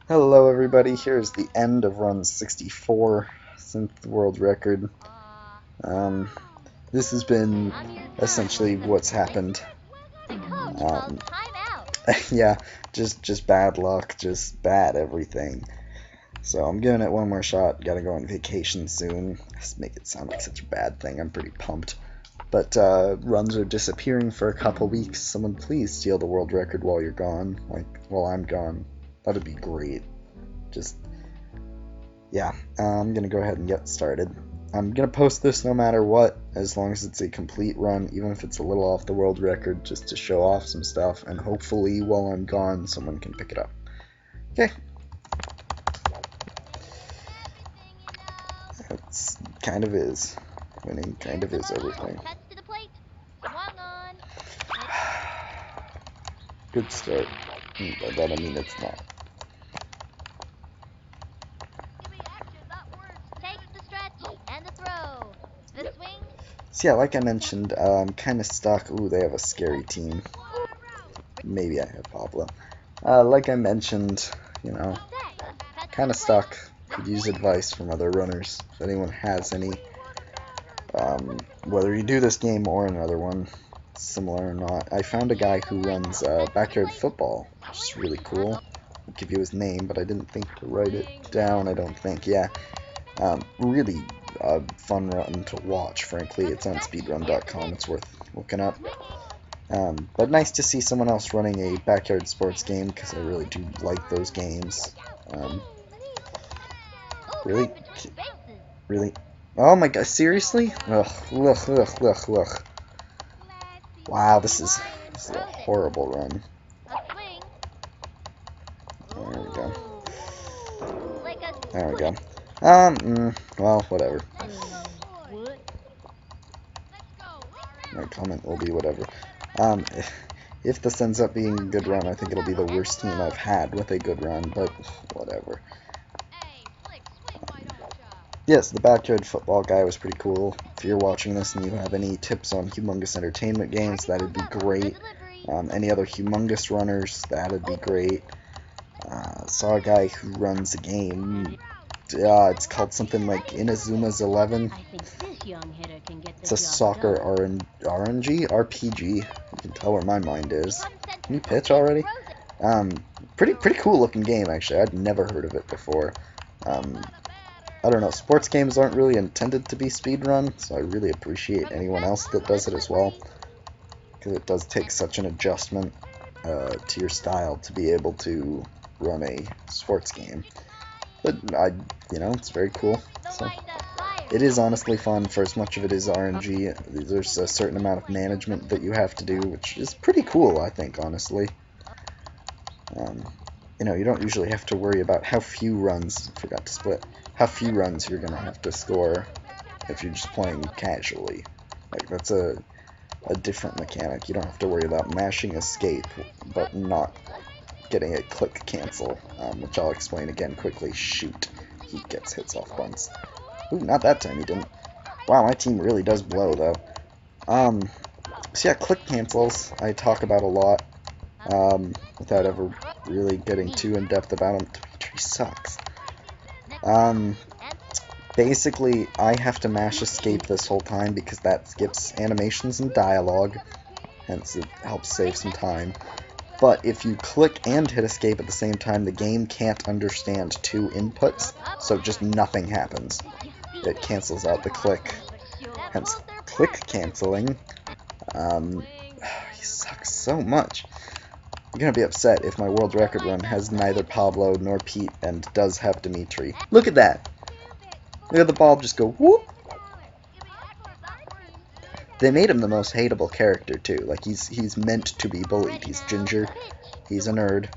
Hello everybody, here's the end of run 64, synth world record. Um, this has been essentially what's happened. Um, yeah, just bad luck, just bad everything. So I'm giving it one more shot, gotta go on vacation soon. Just make it sound like such a bad thing, I'm pretty pumped. But runs are disappearing for a couple weeks. Someone please steal the world record while you're gone, like while I'm gone. That'd be great. Just yeah, I'm gonna go ahead and get started. I'm gonna post this no matter what, as long as it's a complete run, even if it's a little off the world record, just to show off some stuff, and hopefully while I'm gone, someone can pick it up. Okay. That's kind of is. Winning kind of is everything. Good start. By that I mean it's not. So yeah, like I mentioned, I'm kind of stuck. Ooh, they have a scary team. Maybe I have Pablo. Like I mentioned, you know, kind of stuck. Could use advice from other runners. If anyone has any, whether you do this game or another one, similar or not. I found a guy who runs backyard football, which is really cool. I'll give you his name, but I didn't think to write it down, I don't think. Yeah, really fun run to watch, frankly. It's on speedrun.com. It's worth looking up. But nice to see someone else running a backyard sports game, because I really do like those games. Really? Really? Oh my god, seriously? Ugh, ugh, ugh, ugh, ugh. Wow, this is a horrible run. There we go. There we go. Well, whatever. My comment will be whatever. If this ends up being a good run, I think it'll be the worst team I've had with a good run, but whatever. Yes, the backyard football guy was pretty cool. If you're watching this and you have any tips on humongous entertainment games, that'd be great. Any other humongous runners, that'd be great. Saw a guy who runs a game. It's called something like Inazuma's 11. It's a soccer RNG? RPG. You can tell where my mind is. Can you pitch already? Pretty cool looking game, actually. I'd never heard of it before. I don't know, sports games aren't really intended to be speedrun, so I really appreciate anyone else that does it as well, because it does take such an adjustment to your style to be able to run a sports game. But it's very cool. So it is honestly fun. For as much of it is RNG, there's a certain amount of management that you have to do, which is pretty cool, I think, honestly. You don't usually have to worry about how few runs, forgot to split, how few runs you're going to have to score if you're just playing casually. Like, that's a different mechanic. You don't have to worry about mashing escape, but not getting a click cancel, which I'll explain again quickly. Shoot, he gets hits off bunts. Ooh, not that time he didn't. Wow, my team really does blow, though. So yeah, click cancels I talk about a lot, without ever really getting too in-depth about them. Dimitri sucks. Basically, I have to mash escape this whole time because that skips animations and dialogue, hence it helps save some time. But if you click and hit escape at the same time, the game can't understand two inputs, so just nothing happens. It cancels out the click, hence click canceling. He sucks so much. I'm gonna be upset if my world record run has neither Pablo nor Pete and does have Dimitri. Look at that! Look at the ball just go whoop! They made him the most hateable character too. Like he's meant to be bullied. He's ginger, he's a nerd,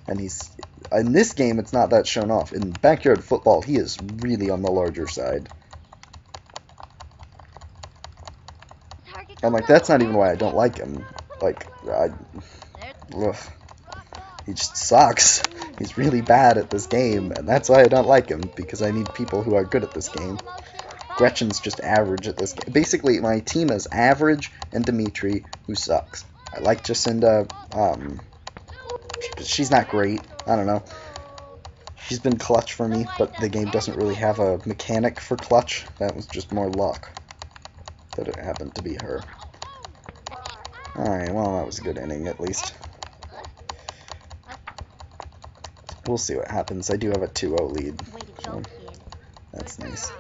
and he's in this game it's not that shown off. In backyard football, he is really on the larger side. I'm like, that's not even why I don't like him. Like, ugh. He just sucks. He's really bad at this game, and that's why I don't like him, because I need people who are good at this game. Gretchen's just average at this game. Basically, my team is average and Dimitri, who sucks. I like Jacinda. She's not great. I don't know. She's been clutch for me, but the game doesn't really have a mechanic for clutch. That was just more luck that it happened to be her. Alright, well, that was a good inning at least. We'll see what happens. I do have a 2-0 lead, so that's nice.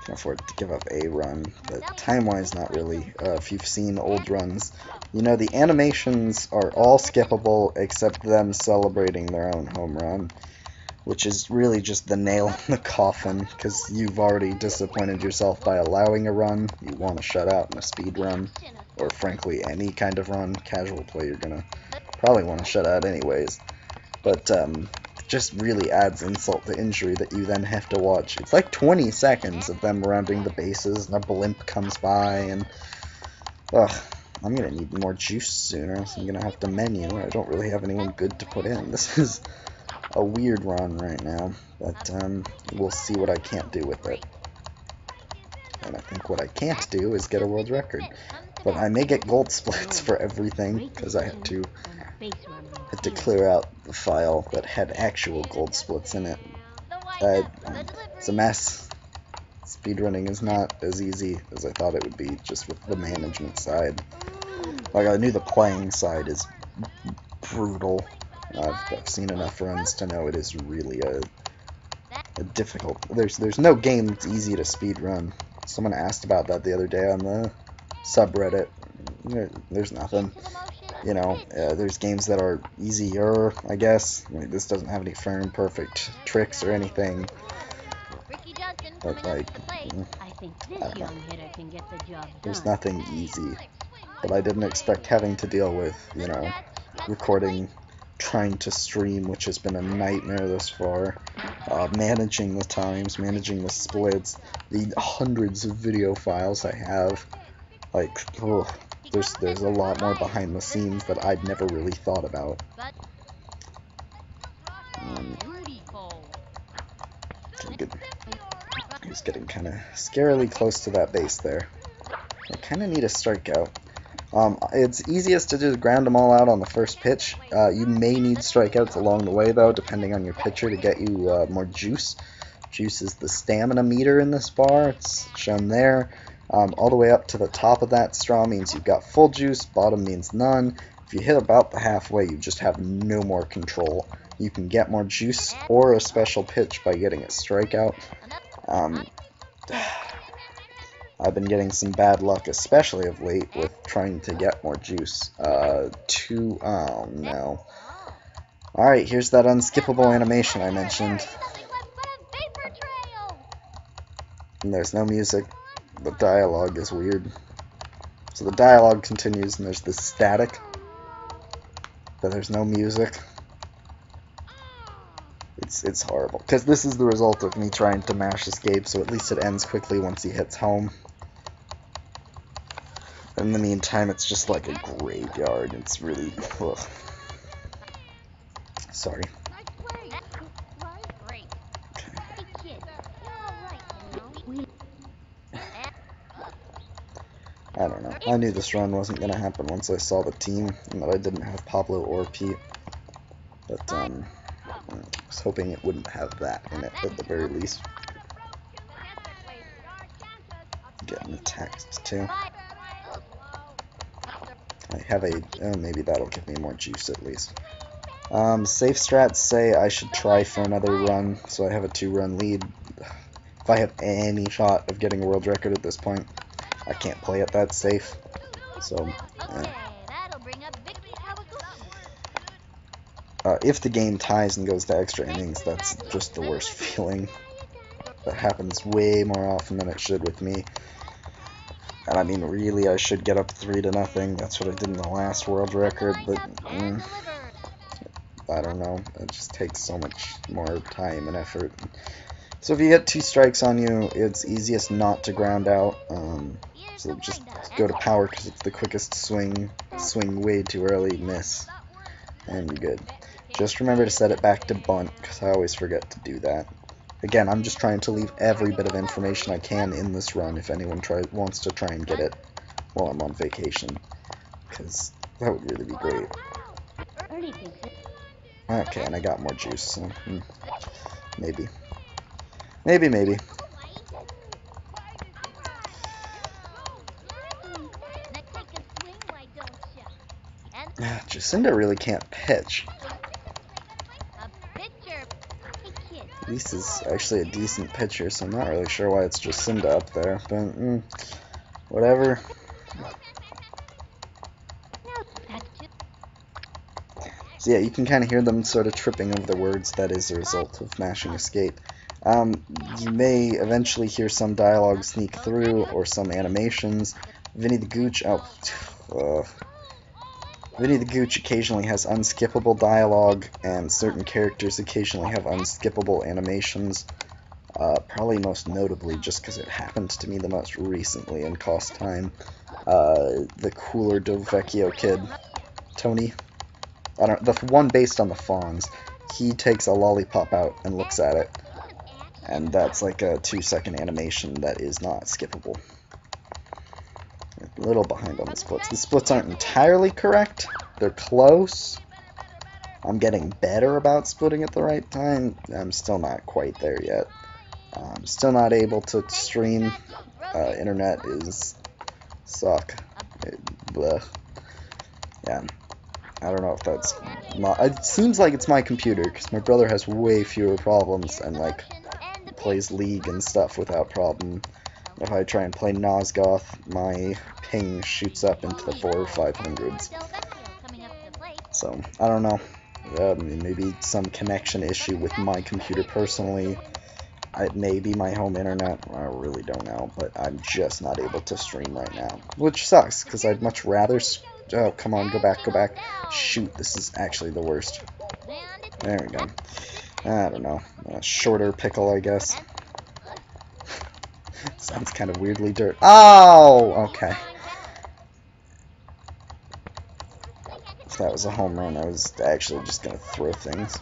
Can afford to give up a run, but time-wise, not really. If you've seen old runs, you know the animations are all skippable except them celebrating their own home run, which is really just the nail in the coffin, because you've already disappointed yourself by allowing a run. You want to shut out in a speed run, or frankly any kind of run. Casual play, you're gonna probably want to shut out anyways. But just really adds insult to injury that you then have to watch. It's like 20 seconds of them rounding the bases, and a blimp comes by, and ugh, I'm gonna need more juice sooner, so I'm gonna have to menu. I don't really have anyone good to put in. This is a weird run right now, but we'll see what I can't do with it. And I think what I can't do is get a world record. But I may get gold splits for everything, because I had to clear out the file that had actual gold splits in it. It's a mess. Speedrunning is not as easy as I thought it would be, just with the management side. Like, I knew the playing side is brutal. I've seen enough runs to know it is really a difficult... There's no game that's easy to speedrun. Someone asked about that the other day on the subreddit. There's nothing. You know, there's games that are easier, I guess. I mean, this doesn't have any firm, perfect tricks or anything. But, like, I don't know. There's nothing easy. But I didn't expect having to deal with, you know, recording, trying to stream, which has been a nightmare this far. Managing the times, managing the splits, the hundreds of video files I have. Like, ugh. There's a lot more behind the scenes that I'd never really thought about. He's getting kind of scarily close to that base there. I kind of need a strikeout. It's easiest to just ground them all out on the first pitch. You may need strikeouts along the way, though, depending on your pitcher to get you more juice. Juice is the stamina meter in this bar. It's shown there. All the way up to the top of that straw means you've got full juice, bottom means none. If you hit about the halfway, you just have no more control. You can get more juice or a special pitch by getting a strikeout. I've been getting some bad luck, especially of late, with trying to get more juice. Oh no. Alright, here's that unskippable animation I mentioned. And there's no music. The dialogue is weird. So the dialogue continues, and there's this static, but there's no music. It's horrible, because this is the result of me trying to mash escape, so at least it ends quickly once he hits home. In the meantime, it's just like a graveyard. It's really... ugh. Sorry. I don't know. I knew this run wasn't going to happen once I saw the team, and that I didn't have Pablo or Pete. But, I was hoping it wouldn't have that in it, at the very least. Getting attacked, too. I have a... oh, maybe that'll give me more juice, at least. Safe strats say I should try for another run, so I have a 2-run lead. If I have any shot of getting a world record at this point, I can't play it that safe. So, if the game ties and goes to extra innings, that's just the worst feeling. That happens way more often than it should with me. And I mean, really, I should get up 3-0. That's what I did in the last world record, but I don't know. It just takes so much more time and effort. So if you get 2 strikes on you, it's easiest not to ground out. So just go to power because it's the quickest swing. Swing way too early, miss, and you're good. Just remember to set it back to bunt, because I always forget to do that. Again, I'm just trying to leave every bit of information I can in this run if anyone wants to try and get it while I'm on vacation, because that would really be great. Okay, and I got more juice, so maybe. Maybe. Jacinda really can't pitch. At least is actually a decent pitcher, so I'm not really sure why it's Jacinda up there, but whatever. So yeah, you can kind of hear them sort of tripping over the words. That is a result of mashing escape. You may eventually hear some dialogue sneak through, or some animations. Vinny the Gooch, Vinny the Gooch occasionally has unskippable dialogue, and certain characters occasionally have unskippable animations. Probably most notably, just because it happened to me the most recently and cost time, the cooler Del Vecchio kid, Tony. The one based on the Fawns. He takes a lollipop out and looks at it, and that's like a 2-second animation that is not skippable. A little behind on the splits. The splits aren't entirely correct. They're close. I'm getting better about splitting at the right time. I'm still not quite there yet. I'm still not able to stream. Internet is suck. Blech. Yeah. I don't know if that's not. It seems like it's my computer, because my brother has way fewer problems and like plays League and stuff without problem. If I try and play Nosgoth, my ping shoots up into the 400s or 500s. So I don't know. Maybe some connection issue with my computer personally. It may be my home internet. I really don't know, but I'm just not able to stream right now, which sucks because I'd much rather. Oh, come on, go back. Shoot, this is actually the worst. There we go. I don't know. A shorter pickle, I guess. Sounds kind of weirdly dirt. Oh, okay. If that was a home run, I was actually just going to throw things.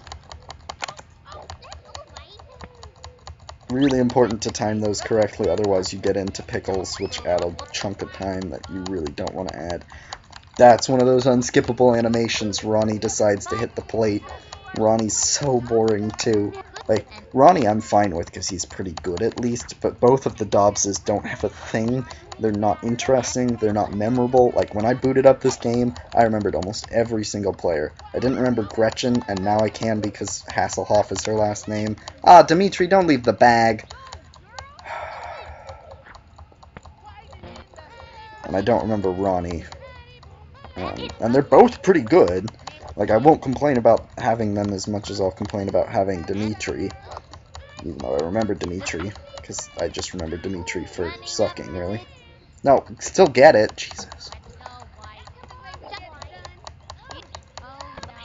Really important to time those correctly, otherwise you get into pickles, which add a chunk of time that you really don't want to add. That's one of those unskippable animations. Ronnie decides to hit the plate. Ronnie's so boring, too. Like, Ronnie I'm fine with because he's pretty good at least, but both of the Dobbses don't have a thing. They're not interesting. They're not memorable. Like, when I booted up this game, I remembered almost every single player. I didn't remember Gretchen, and now I can because Hasselhoff is her last name. Ah, Dimitri, don't leave the bag. And I don't remember Ronnie. And they're both pretty good. Like, I won't complain about having them as much as I'll complain about having Dimitri. Even though I remember Dimitri, because I just remember Dimitri for sucking, really. No, still get it. Jesus.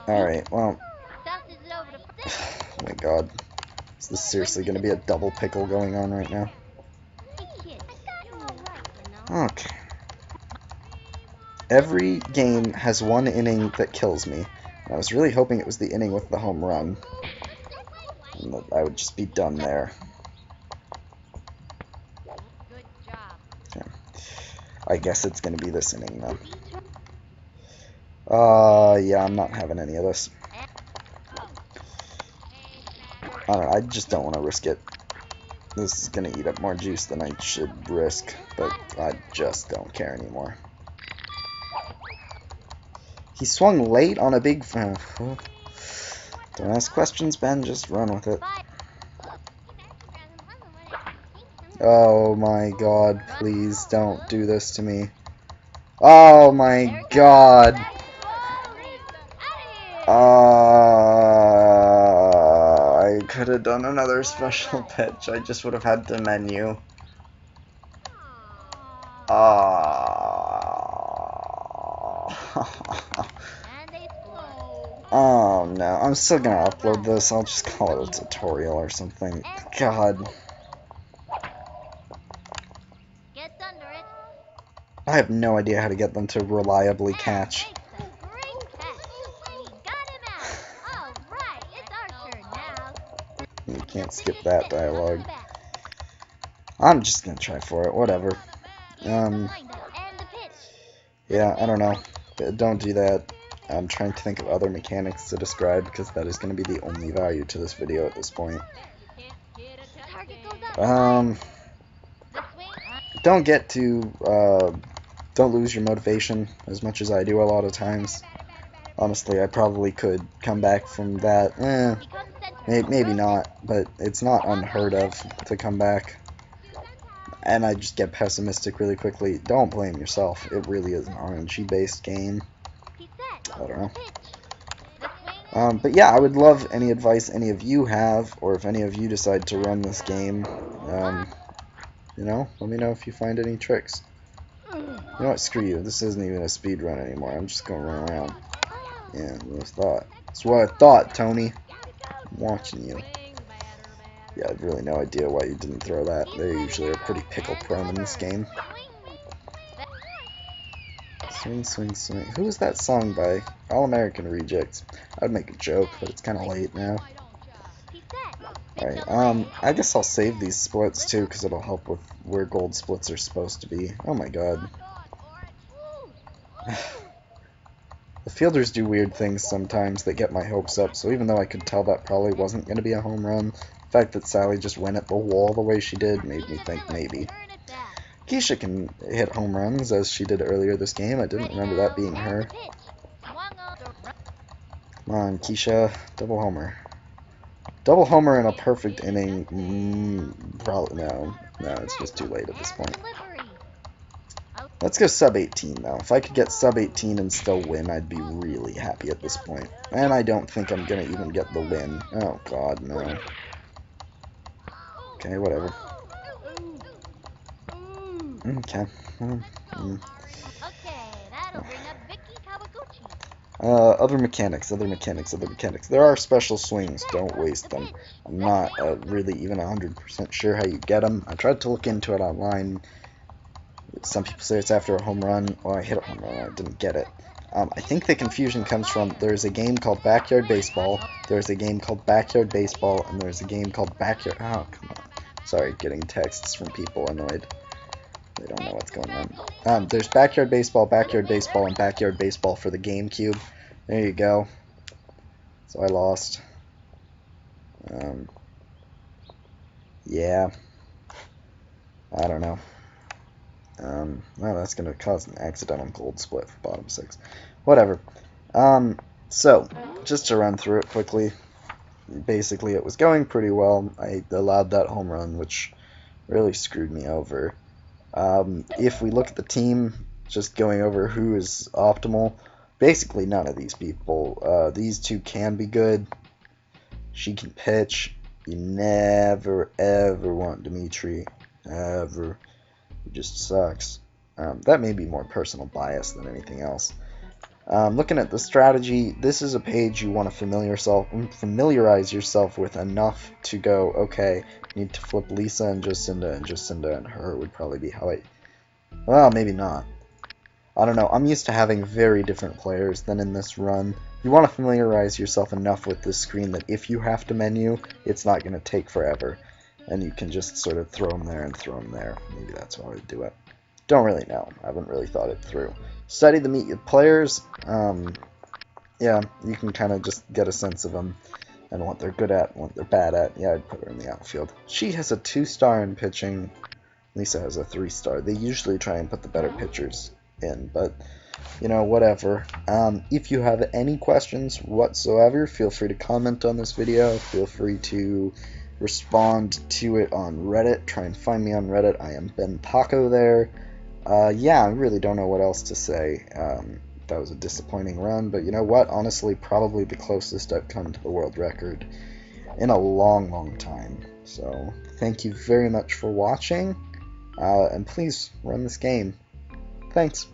Alright, well. Oh my god. Is this seriously going to be a double pickle going on right now? Okay. Every game has one inning that kills me. I was really hoping it was the inning with the home run. And that I would just be done there. Okay. I guess it's going to be this inning, though. Yeah, I'm not having any of this. I don't know, I just don't want to risk it. This is going to eat up more juice than I should risk, but I just don't care anymore. He swung late on a big... Don't ask questions, Ben. Just run with it. Oh my god. Please don't do this to me. Oh my god. I could have done another special pitch. I just would have had the menu. Oh no, I'm still gonna upload this. I'll just call it a tutorial or something. God. I have no idea how to get them to reliably catch. You can't skip that dialogue. I'm just gonna try for it, whatever. Yeah, I don't know. Don't do that. I'm trying to think of other mechanics to describe because that is going to be the only value to this video at this point. Don't get to, don't lose your motivation as much as I do a lot of times. Honestly, I probably could come back from that. Maybe not, but it's not unheard of to come back. And I just get pessimistic really quickly. Don't blame yourself. It really is an RNG-based game. I don't know. But yeah, I would love any advice any of you have, or if any of you decide to run this game. You know, let me know if you find any tricks. You know what, screw you. This isn't even a speed run anymore. I'm just gonna run around. Yeah, what I thought. That's what I thought, Tony. I'm watching you. Yeah, I have really no idea why you didn't throw that. They usually are pretty pickle prone in this game. Swing, swing, swing. Who is that song by? All American Rejects. I'd make a joke, but it's kind of late now. Alright, I guess I'll save these splits too, because it'll help with where gold splits are supposed to be. Oh my god. The fielders do weird things sometimes that get my hopes up, so even though I could tell that probably wasn't going to be a home run, the fact that Sally just went at the wall the way she did made me think maybe. Keisha can hit home runs, as she did earlier this game. I didn't remember that being her. Come on, Keisha. Double homer. Double homer in a perfect inning. Probably no. No, it's just too late at this point. Let's go sub 18 though. If I could get sub 18 and still win, I'd be really happy at this point. And I don't think I'm gonna even get the win. Oh god, no. Okay, whatever. Okay. Other mechanics. There are special swings. Don't waste them. I'm not really even 100% sure how you get them. I tried to look into it online. Some people say it's after a home run. Well, I hit a home run. I didn't get it. I think the confusion comes from there's a game called Backyard Baseball, there's a game called Backyard Baseball, and there's a game called Backyard... Oh, come on. Sorry, getting texts from people annoyed. They don't know what's going on. There's Backyard Baseball, and Backyard Baseball for the GameCube. There you go. So I lost. Yeah. I don't know. Well, that's going to cause an accidental gold split for bottom 6. Whatever. So, just to run through it quickly, basically it was going pretty well. I allowed that home run, which really screwed me over. If we look at the team, just going over who is optimal, basically none of these people. These two can be good. She can pitch. You never, ever want Dimitri. Ever. It just sucks. That may be more personal bias than anything else. Looking at the strategy, this is a page you want to familiarize yourself with enough to go, okay, need to flip Lisa and Jacinda and her would probably be how I... Well, maybe not. I don't know. I'm used to having very different players than in this run. You want to familiarize yourself enough with this screen that if you have to menu, it's not going to take forever. And you can just sort of throw them there and throw them there. Maybe that's how I would do it. Don't really know. I haven't really thought it through. Study the meet with players. Yeah, you can kind of just get a sense of them and what they're good at and what they're bad at. Yeah, I'd put her in the outfield. She has a 2-star in pitching. Lisa has a 3-star. They usually try and put the better pitchers in, but you know, whatever. If you have any questions whatsoever, feel free to comment on this video. Feel free to respond to it on Reddit. Try and find me on Reddit. I am Ben Taco there. Yeah, I really don't know what else to say. That was a disappointing run, but you know what? Honestly, probably the closest I've come to the world record in a long, long time. So, thank you very much for watching, and please run this game. Thanks.